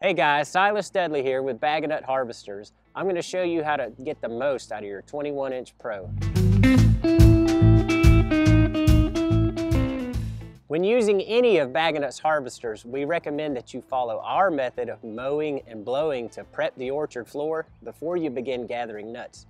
Hey guys, Silas Dudley here with Bag and Nut Harvesters. I'm going to show you how to get the most out of your 21-inch Pro. When using any of Bag and Nut's harvesters, we recommend that you follow our method of mowing and blowing to prep the orchard floor before you begin gathering nuts.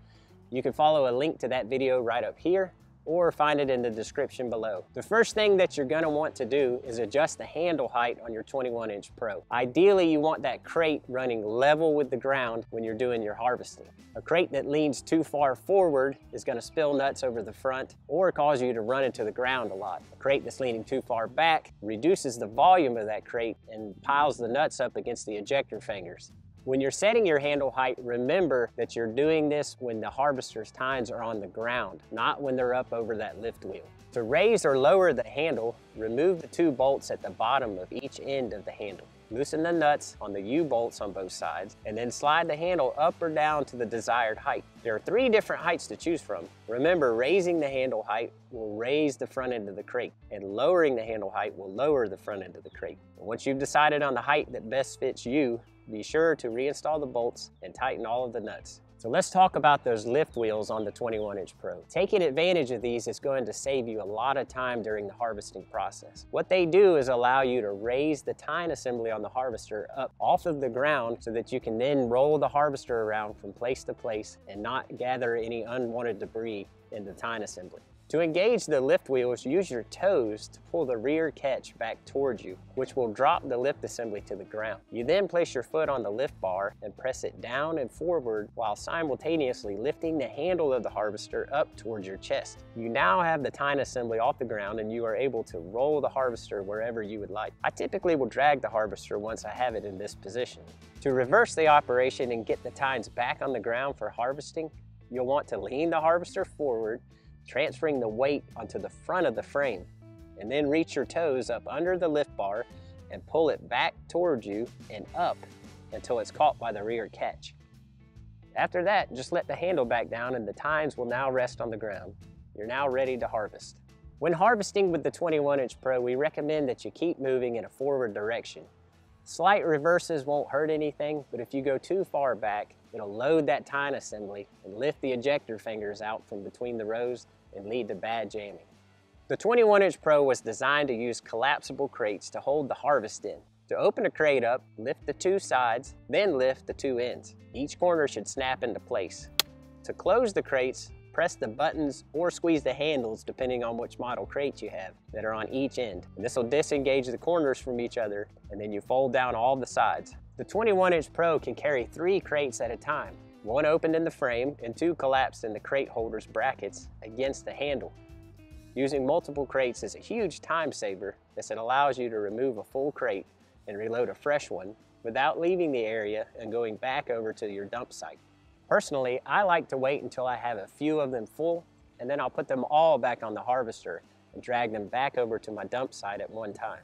You can follow a link to that video right up here, or find it in the description below. The first thing that you're going to want to do is adjust the handle height on your 21-inch Pro. Ideally, you want that crate running level with the ground when you're doing your harvesting. A crate that leans too far forward is going to spill nuts over the front or cause you to run into the ground a lot. A crate that's leaning too far back reduces the volume of that crate and piles the nuts up against the ejector fingers. When you're setting your handle height, remember that you're doing this when the harvester's tines are on the ground, not when they're up over that lift wheel. To raise or lower the handle, remove the two bolts at the bottom of each end of the handle. Loosen the nuts on the U-bolts on both sides, and then slide the handle up or down to the desired height. There are 3 different heights to choose from. Remember, raising the handle height will raise the front end of the crate, and lowering the handle height will lower the front end of the crate. And once you've decided on the height that best fits you, be sure to reinstall the bolts and tighten all of the nuts. So let's talk about those lift wheels on the 21-inch Pro. Taking advantage of these is going to save you a lot of time during the harvesting process. What they do is allow you to raise the tine assembly on the harvester up off of the ground so that you can then roll the harvester around from place to place and not gather any unwanted debris in the tine assembly. To engage the lift wheels, use your toes to pull the rear catch back towards you, which will drop the lift assembly to the ground. You then place your foot on the lift bar and press it down and forward while simultaneously lifting the handle of the harvester up towards your chest. You now have the tine assembly off the ground and you are able to roll the harvester wherever you would like. I typically will drag the harvester once I have it in this position. To reverse the operation and get the tines back on the ground for harvesting, you'll want to lean the harvester forward, transferring the weight onto the front of the frame, and then reach your toes up under the lift bar and pull it back towards you and up until it's caught by the rear catch. After that, just let the handle back down and the tines will now rest on the ground. You're now ready to harvest. When harvesting with the 21-inch Pro, we recommend that you keep moving in a forward direction. Slight reverses won't hurt anything, but if you go too far back, it'll load that tine assembly and lift the ejector fingers out from between the rows and lead to bad jamming. The 21-inch Pro was designed to use collapsible crates to hold the harvest in. To open a crate up, lift the 2 sides, then lift the 2 ends. Each corner should snap into place. To close the crates, press the buttons or squeeze the handles depending on which model crate you have that are on each end. And this will disengage the corners from each other, and then you fold down all the sides. The 21-inch Pro can carry 3 crates at a time, 1 opened in the frame and 2 collapsed in the crate holder's brackets against the handle. Using multiple crates is a huge time saver as it allows you to remove a full crate and reload a fresh one without leaving the area and going back over to your dump site. Personally, I like to wait until I have a few of them full, and then I'll put them all back on the harvester and drag them back over to my dump site at one time.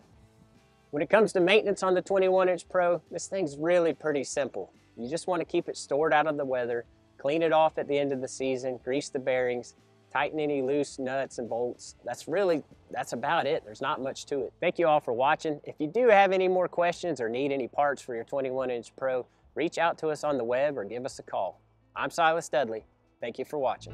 When it comes to maintenance on the 21-inch Pro, this thing's really pretty simple. You just want to keep it stored out of the weather, clean it off at the end of the season, grease the bearings, tighten any loose nuts and bolts. That's about it. There's not much to it. Thank you all for watching. If you do have any more questions or need any parts for your 21-inch Pro, reach out to us on the web or give us a call. I'm Silas Dudley. Thank you for watching.